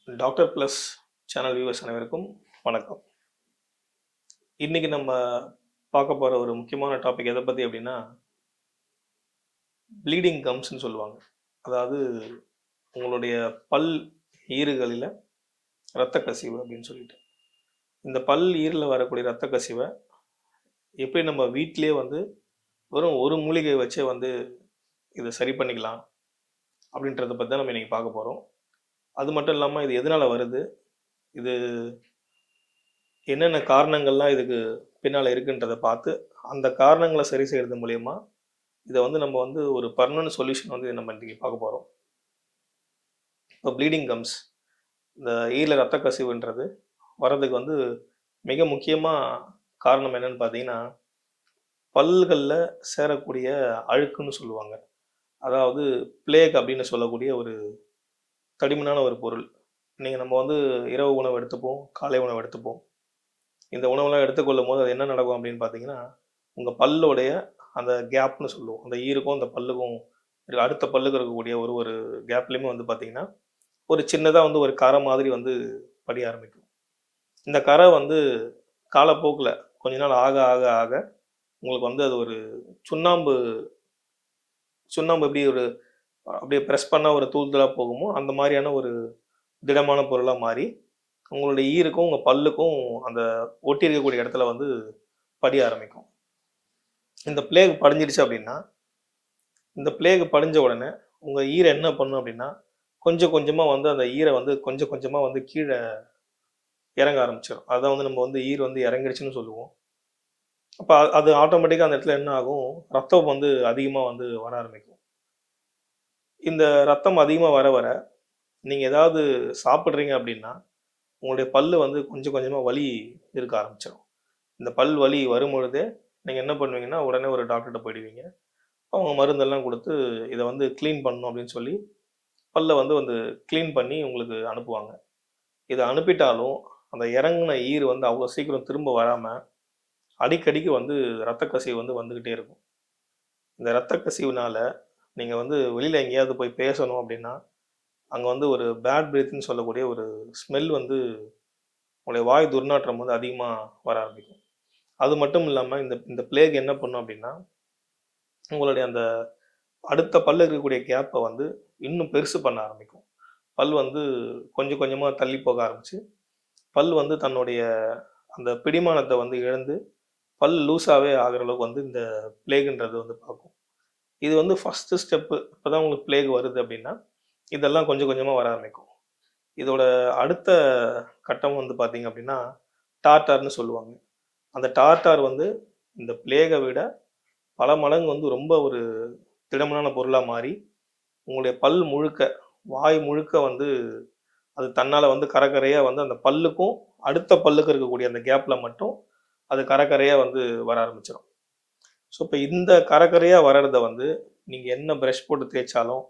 Doctor plus channel viewers அனைவருக்கும் வணக்கம். இன்னைக்கு நம்ம பார்க்க போகிற ஒரு முக்கியமான டாபிக் எதை பற்றி அப்படின்னா ப்ளீடிங் கம்ஸ்ன்னு சொல்லுவாங்க. அதாவது உங்களுடைய பல் ஈறுகளில் இரத்த கசிவு அப்படின்னு சொல்லிட்டு. இந்த பல் ஈரில் வரக்கூடிய இரத்த கசிவை எப்படி நம்ம வீட்டிலே வந்து வெறும் ஒரு மூலிகை வச்சே வந்து இதை சரி பண்ணிக்கலாம் அப்படின்றத பற்றி தான் நம்ம இன்னைக்கு பார்க்க போகிறோம். அது மட்டும் இல்லாமல் இது எதனால் வருது, இது என்னென்ன காரணங்கள்லாம் இதுக்கு பின்னால் இருக்குன்றதை பார்த்து அந்த காரணங்களை சரி செய்கிறது மூலயமா இதை வந்து நம்ம வந்து ஒரு பர்மனன்ட் சொல்யூஷன் வந்து நம்ம இன்றைக்கி பார்க்க போகிறோம். இப்போ ப்ளீடிங் கம்ஸ், இந்த ஈரில் ரத்த கசிவுன்றது வர்றதுக்கு வந்து மிக முக்கியமாக காரணம் என்னன்னு பார்த்தீங்கன்னா பல்களில் சேரக்கூடிய அழுக்குன்னு சொல்லுவாங்க. அதாவது பிளேக் அப்படின்னு சொல்லக்கூடிய ஒரு தடிமனான ஒரு பொருள். நீங்கள் நம்ம வந்து இரவு உணவு எடுத்துப்போம், காலை உணவு எடுத்துப்போம். இந்த உணவுலாம் எடுத்துக்கொள்ளும் போது அது என்ன நடக்கும் அப்படின்னு பார்த்தீங்கன்னா உங்கள் பல்லோடைய அந்த கேப்னு சொல்லுவோம், அந்த ஈருக்கும் அந்த பல்லுக்கும் அடுத்த பல்லுக்கு இருக்கக்கூடிய ஒரு ஒரு கேப்லேயுமே வந்து பார்த்தீங்கன்னா ஒரு சின்னதாக வந்து ஒரு கரை மாதிரி வந்து படிய ஆரம்பிக்கும். இந்த கரை வந்து காலப்போக்கில் கொஞ்ச நாள் ஆக ஆக ஆக உங்களுக்கு வந்து அது ஒரு சுண்ணாம்பு சுண்ணாம்பு எப்படி ஒரு அப்படியே ப்ரெஸ் பண்ணால் ஒரு தூள் தூளாக போகுமோ அந்த மாதிரியான ஒரு திடமான பொருளாக மாறி உங்களுடைய ஈருக்கும் உங்கள் பல்லுக்கும் அந்த ஒட்டி இருக்கக்கூடிய இடத்துல வந்து படிய ஆரம்பிக்கும். இந்த பிளேக் படிஞ்சிடுச்சு அப்படின்னா இந்த பிளேக் படிஞ்ச உடனே உங்கள் ஈரை என்ன பண்ணும் அப்படின்னா கொஞ்சம் கொஞ்சமாக வந்து அந்த ஈரை வந்து கொஞ்சம் கொஞ்சமாக வந்து கீழே இறங்க ஆரம்பிச்சிடும். அதை வந்து நம்ம வந்து ஈர் வந்து இறங்கிடுச்சுன்னு சொல்லுவோம். அப்போ அது ஆட்டோமேட்டிக்காக அந்த இடத்துல என்ன ஆகும், ரத்தம் வந்து அதிகமாக வந்து வர ஆரம்பிக்கும். இந்த ரத்தம் அதிகமாக வர வர நீங்கள் ஏதாவது சாப்பிட்றீங்க அப்படின்னா உங்களுடைய பல்லு வந்து கொஞ்சம் கொஞ்சமாக வலி இருக்க ஆரம்பிச்சிடும். இந்த பல் வலி வரும் பொழுதே நீங்கள் என்ன பண்ணுவீங்கன்னா உடனே ஒரு டாக்டர்கிட்ட போயிடுவீங்க. அவங்க மருந்தெல்லாம் கொடுத்து இதை வந்து க்ளீன் பண்ணணும் அப்படின்னு சொல்லி பல்லை வந்து வந்து க்ளீன் பண்ணி உங்களுக்கு அனுப்புவாங்க. இதை அனுப்பிட்டாலும் அந்த இறங்கின ஈர் வந்து அவ்வளோ சீக்கிரம் திரும்ப வராமல் அடிக்கடிக்கு வந்து இரத்த கசிவு வந்து வந்துக்கிட்டே இருக்கும். இந்த இரத்த கசிவுனால நீங்கள் வந்து வெளியில் எங்கேயாவது போய் பேசணும் அப்படின்னா அங்கே வந்து ஒரு பேட் பிரீத்னு சொல்லக்கூடிய ஒரு ஸ்மெல் வந்து உங்களுடைய வாய் துர்நாற்றம் வந்து அதிகமாக வர ஆரம்பிக்கும். அது மட்டும் இல்லாமல் இந்த இந்த பிளேக் என்ன பண்ணும் அப்படின்னா உங்களுடைய அந்த அடுத்த பல்லு இருக்கக்கூடிய கேப்பை வந்து இன்னும் பெருசு பண்ண ஆரம்பிக்கும். பல் வந்து கொஞ்சம் கொஞ்சமாக தள்ளி போக ஆரம்பிச்சு பல் வந்து தன்னுடைய அந்த பிடிமானத்தை வந்து இழந்து பல் லூஸாகவே ஆகிற அளவுக்கு வந்து இந்த பிளேகுன்றது வந்து பார்க்கும். இது வந்து ஃபஸ்ட்டு ஸ்டெப்பு. இப்போ தான் உங்களுக்கு பிளேக் வருது அப்படின்னா இதெல்லாம் கொஞ்சம் கொஞ்சமாக வர ஆரம்பிக்கும். இதோட அடுத்த கட்டம் வந்து பார்த்தீங்க அப்படின்னா டார்டார்னு சொல்லுவாங்க. அந்த டார்டார் வந்து இந்த பிளேகை விட பல மடங்கு வந்து ரொம்ப ஒரு திடமான பொருளாக மாறி உங்களுடைய பல் முழுக்க வாய் முழுக்க வந்து அது தன்னால் வந்து கரகரையாக வந்து அந்த பல்லுக்கும் அடுத்த பல்லுக்கு இருக்கக்கூடிய அந்த கேப்பில் மட்டும் அது கரகரையாக வந்து வர ஆரம்பிச்சிடும். ஸோ இப்போ இந்த கரகரையாக வர்றத வந்து நீங்கள் என்ன ப்ரஷ் போட்டு தேய்ச்சாலும்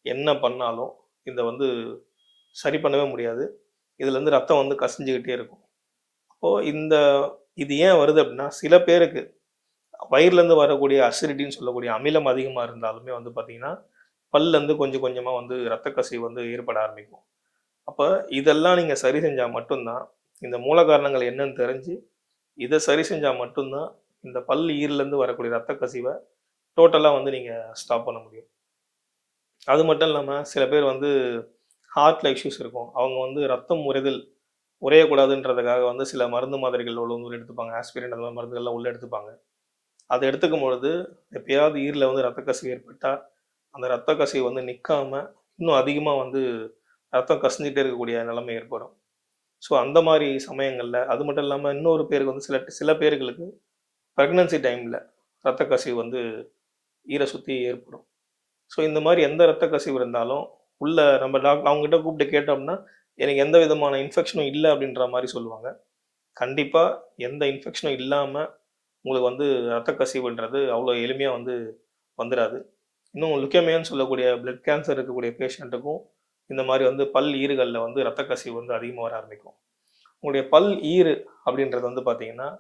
என்ன பண்ணாலும் இதை வந்து சரி பண்ணவே முடியாது. இதுலேருந்து ரத்தம் வந்து கசிஞ்சுக்கிட்டே இருக்கும். அப்போது இது ஏன் வருது அப்படின்னா சில பேருக்கு வயிறுலேருந்து வரக்கூடிய அசிடிட்டின்னு சொல்லக்கூடிய அமிலம் அதிகமாக இருந்தாலுமே வந்து பார்த்திங்கன்னா பல்லேருந்து கொஞ்சம் கொஞ்சமாக வந்து இரத்த கசிவு வந்து ஏற்பட ஆரம்பிக்கும். அப்போ இதெல்லாம் நீங்கள் சரி செஞ்சால் மட்டும்தான் இந்த மூல காரணங்கள் என்னன்னு தெரிஞ்சு இதை சரி செஞ்சால் மட்டும்தான் இந்த பல் ஈரிலேருந்து வரக்கூடிய இரத்த கசிவை டோட்டலாக வந்து நீங்கள் ஸ்டாப் பண்ண முடியும். அது மட்டும் இல்லாமல் சில பேர் வந்து ஹார்ட்டில் இஷ்யூஸ் இருக்கும். அவங்க வந்து ரத்தம் உறையக்கூடாதுன்றதுக்காக வந்து சில மருந்து மாத்திரைகள் உள்ள எடுத்துப்பாங்க. ஆஸ்பிரின் அந்த மாதிரி மருந்துகள்லாம் உள்ளே எடுத்துப்பாங்க. அதை எடுத்துக்கும் பொழுது எப்பயாவது ஈரில் வந்து இரத்த கசிவு ஏற்பட்டால் அந்த இரத்த கசிவு வந்து நிற்காம இன்னும் அதிகமாக வந்து ரத்தம் கசிஞ்சிட்டே இருக்கக்கூடிய நிலைமை ஏற்படும். ஸோ அந்த மாதிரி சமயங்களில் அது மட்டும் இல்லாமல் இன்னொரு பேருக்கு வந்து சில பேர்களுக்கு ப்ரெக்னன்சி டைமில் இரத்த கசிவு வந்து ஈரை சுற்றி ஏற்படும். ஸோ இந்த மாதிரி எந்த இரத்த கசிவு இருந்தாலும் உள்ள நம்ம அவங்ககிட்ட கூப்பிட்டு கேட்டோம்னா எனக்கு எந்த விதமான இன்ஃபெக்ஷனும் இல்லை அப்படின்ற மாதிரி சொல்லுவாங்க. கண்டிப்பாக எந்த இன்ஃபெக்ஷனும் இல்லாமல் உங்களுக்கு வந்து இரத்த கசிவுன்றது அவ்வளோ எளிமையாக வந்து வந்துடாது. இன்னும் லுக்கேமியான்னு சொல்லக்கூடிய பிளட் கேன்சர் இருக்கக்கூடிய பேஷண்ட்டுக்கும் இந்த மாதிரி வந்து பல் ஈறுகளில் வந்து இரத்த கசிவு வந்து அதிகமாக வர ஆரம்பிக்கும். உங்களுடைய பல் ஈறு அப்படின்றது வந்து பார்த்தீங்கன்னா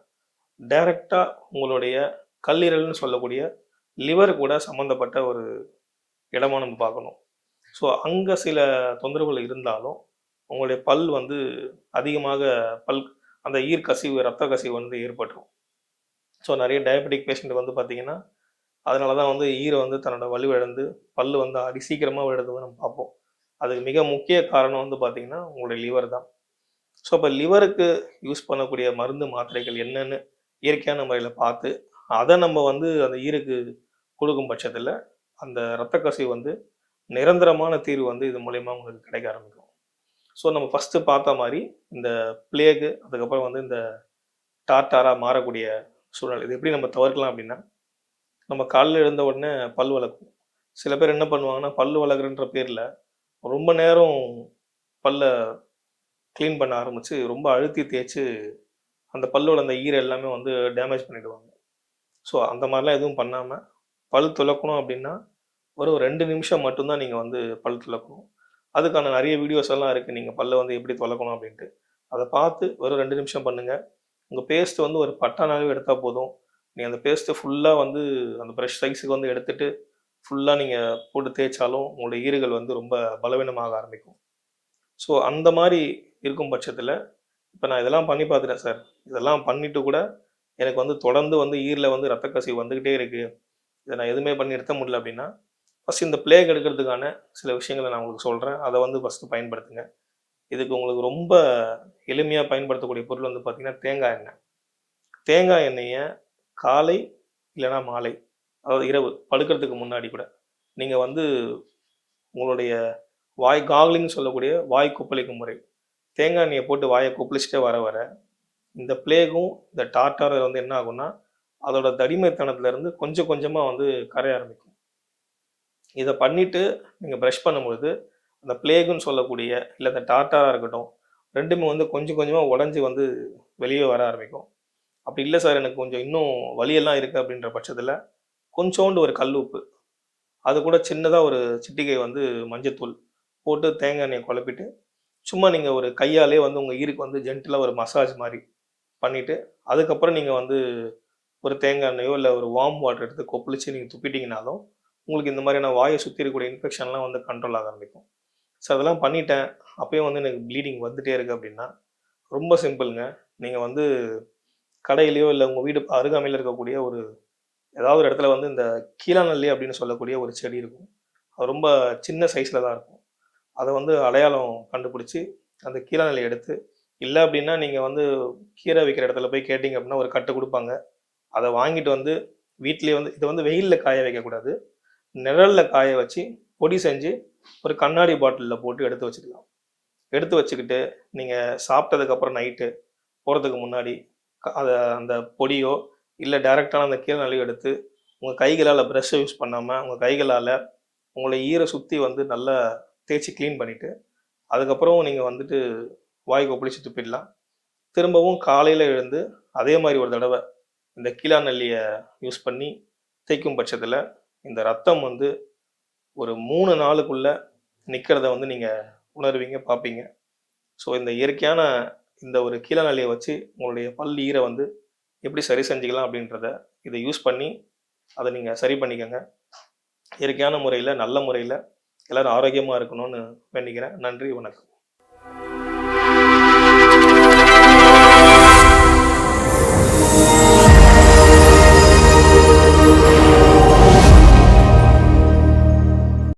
டைரெக்டாக உங்களுடைய கல்லீரல்னு சொல்லக்கூடிய லிவர் கூட சம்மந்தப்பட்ட ஒரு இடமா நம்ம பார்க்கணும். ஸோ அங்கே சில தொந்தரவுகள் இருந்தாலும் உங்களுடைய பல் வந்து அதிகமாக பல் அந்த ஈர் கசிவு, ரத்த கசிவு வந்து ஏற்பட்டுரும். ஸோ நெறைய டயபெட்டிக் பேஷண்ட் வந்து பார்த்தீங்கன்னா, அதனால தான் வந்து ஈர வந்து தன்னோட வலுவிழந்து, பல்லு வந்து சீக்கிரமா விழுறத நம்ம பார்ப்போம். அதுக்கு மிக முக்கிய காரணம் வந்து பார்த்தீங்கன்னா, உங்களுடைய லிவர் தான். ஸோ அப்ப லிவருக்கு யூஸ் பண்ணக்கூடிய மருந்து, மாத்திரைகள் என்னன்னு இயற்கையான முறையில பார்த்து, அத நம்ம வந்து அந்த ஈருக்கு குடுக்கும் பட்சத்தில, அந்த ரத்த கசிவு வந்து நிரந்தரமான தீர்வு வந்து இது மூலியமா உங்களுக்கு கிடைக்க ஆரம்பிக்கும். ஸோ நம்ம ஃபர்ஸ்ட்டு பார்த்த மாரி, இந்த பிளேகு, அதுக்கப்புறம் வந்து இந்த டார்டாரா மாறக்கூடிய சூழ்நிலை. இது எப்படி நம்ம தவிர்க்கலாம் அப்படின்னா, நம்ம காலைல எழுந்த உடனே பல் விளக்குவோம். சில பேர் என்ன பண்ணுவாங்கன்னா, பல் விளக்குறன்ற பேர்ல ரொம்ப நேரம் பல்ல கிளீன் பண்ண ஆரம்பிச்சு, ரொம்ப அழுத்தி தேய்ச்சு, அந்த பல்லோட அந்த ஈர எல்லாமே வந்து டேமேஜ் பண்ணிடுவாங்க. ஸோ அந்த மாரிலாம் எதுவும் பண்ணாம, பல் துலக்கணும் அப்படின்னா, ஒரு 2 நிமிஷம் மட்டும் தான் நீங்க வந்து பல் துலக்கணும். அதுக்கான நெறைய வீடியோஸ் எல்லாம் இருக்கு. நீங்க பல்ல வந்து எப்படி துலக்கணும் அப்படின்ட்டு. அத பார்த்து வெறும் 2 நிமிஷம் பண்ணுங்க. உங்க பேஸ்ட் வந்து ஒரு பட்டாணாவே எடுத்தா போதும். நீங்க அந்த பேஸ்ட்ட ஃபுல்லா வந்து அந்த பிரஷ் சைஸ்க்கு வந்து எடுத்துட்டு, ஃபுல்லா நீங்க போட்டு தேய்ச்சாலும், உங்களுடைய ஈறுகள் வந்து ரொம்ப பலவீனமாக ஆரம்பிக்கும். ஸோ அந்த மாரி இருக்கும் பட்சத்தில, இப்ப நான் இதெல்லாம் பண்ணி பார்த்துட்டேன் சார். இதெல்லாம் பண்ணிட்டு கூட, எனக்கு வந்து தொடர்ந்து வந்து ஈரல வந்து ரத்த கசிவு வந்துகிட்டே இருக்கு. இத நான் எதுவுமே பண்ணி நிறுத்த முடியல அப்படின்னா, ஃபர்ஸ்ட் இந்த பிளேக் எடுக்கிறதுக்கான சில விஷயங்கள நான் உங்களுக்கு சொல்றேன். அத வந்து ஃபர்ஸ்ட்டு பயன்படுத்துங்க. இதுக்கு உங்களுக்கு ரொம்ப எளிமையா பயன்படுத்தக்கூடிய பொருள் வந்து பார்த்தீங்கன்னா, தேங்காய் எண்ணெய். தேங்காய் எண்ணெய காலை இல்லன்னா மாலை, அதாவது இரவு படுக்கிறதுக்கு முன்னாடி கூட, நீங்க வந்து உங்களுடைய வாய் கார்கிலிங்ன்னு சொல்லக்கூடிய வாய் கொப்பளிக்கும் முறை. தேங்காய் எண்ணெய போட்டு வாய கொப்பளிச்சுட்டே வர வர, இந்த பிளேகும், இந்த டார்டார் வந்து என்ன ஆகும்னா, அதோட தடிமைத்தனத்திலருந்து கொஞ்சம் கொஞ்சமா வந்து கரைய ஆரம்பிக்கும். இத பண்ணிட்டு நீங்க பிரஷ் பண்ணும்பொழுது, அந்த பிளேகுன்னு சொல்லக்கூடிய, இல்ல இந்த டார்டாரா இருக்கட்டும், 2மே வந்து கொஞ்சம் கொஞ்சமா உடைஞ்சு வந்து வெளிய வர ஆரம்பிக்கும். அப்படி இல்ல சார் எனக்கு கொஞ்சம் இன்னும் வலியெல்லாம் இருக்கு அப்படின்ற பட்சத்தில, கொஞ்சோண்டு ஒரு கல் உப்பு, அது கூட சின்னதா ஒரு சிட்டிகை வந்து மஞ்சத்தூள் போட்டு தேங்காய் எண்ணெய குழப்பிட்டு, சும்மா நீங்க ஒரு கையாலேயே வந்து உங்க ஈருக்கு வந்து ஜென்டிலா ஒரு மசாஜ் மாரி பண்ணிட்டு, அதுக்கப்புறம் நீங்க வந்து ஒரு தேங்காய் எண்ணெயோ, இல்ல ஒரு வார்ம் வாட்டர் எடுத்து கொப்பளிச்சு நீங்க துப்பிட்டீங்கனாலும், உங்களுக்கு இந்த மாதிரியான வாய சுத்தி இருக்கக்கூடிய இன்ஃபெக்ஷன்லாம் வந்து கண்ட்ரோல் ஆக ஆரம்பிக்கும். ஸோ அதெல்லாம் பண்ணிட்டேன். அப்பயும் வந்து எனக்கு ப்ளீடிங் வந்துட்டே இருக்கு அப்படின்னா, ரொம்ப சிம்பிள்ங்க. நீங்க வந்து கடையிலயோ, இல்ல உங்க வீடு அருகாமையில இருக்கக்கூடிய ஏதாவது ஒரு இடத்துல வந்து இந்த கீழாநெல்லி அப்படின்னு சொல்லக்கூடிய ஒரு செடி இருக்கும். அது ரொம்ப சின்ன சைஸ்ல தான் இருக்கும். அத வந்து அடையாளம் கண்டுபிடிச்சு, அந்த கீழாநெல்லிய எடுத்து, இல்ல அப்படின்னா நீங்க வந்து கீரை விக்கிற இடத்துல போய் கேட்டீங்க அப்படின்னா, ஒரு கட்டு குடுப்பாங்க. அத வாங்கிட்டு வந்து வீட்லயே வந்து இத வந்து வெயில்ல காய வைக்கக்கூடாது. நிழல்ல காய வச்சு, பொடி செஞ்சு, ஒரு கண்ணாடி பாட்டில்ல போட்டு எடுத்து வச்சுக்கலாம். எடுத்து வச்சுக்கிட்டு, நீங்க சாப்பிட்டதுக்கப்புறம் நைட்டு போறதுக்கு முன்னாடி, அத அந்த பொடியோ, இல்ல டைரக்ட்டான அந்த கீழாநெல்லியோ எடுத்து, உங்க கைகளால பிரஷ்ஷ யூஸ் பண்ணாம, உங்க கைகளால உங்கள ஈர சுத்தி வந்து நல்லா தேய்ச்சு கிளீன் பண்ணிட்டு, அதுக்கப்புறம் நீங்க வந்துட்டு வாய் கொப்பளிச்சு துப்பிடலாம். திரும்பவும் காலையில எழுந்து, அதே மாரி ஒரு தடவ இந்த கீழாநெல்லிய யூஸ் பண்ணி தேய்க்கும் பட்சத்தில, இந்த ரத்தம் வந்து ஒரு 3 நாளுக்குள்ள நிக்கிறத வந்து நீங்க உணருவீங்க, பார்ப்பீங்க. ஸோ இந்த இயற்கையான இந்த ஒரு கீழாநெல்லிய வச்சு உங்களுடைய பல் ஈர வந்து எப்படி சரி செஞ்சுக்கலாம் அப்படின்றத, இத யூஸ் பண்ணி அத நீங்க சரி பண்ணிக்கங்க. இயற்கையான முறையில, நல்ல முறையில எல்லாரும் ஆரோக்கியமா இருக்கணும்னு வேண்டிக்கிறேன். நன்றி, வணக்கம்.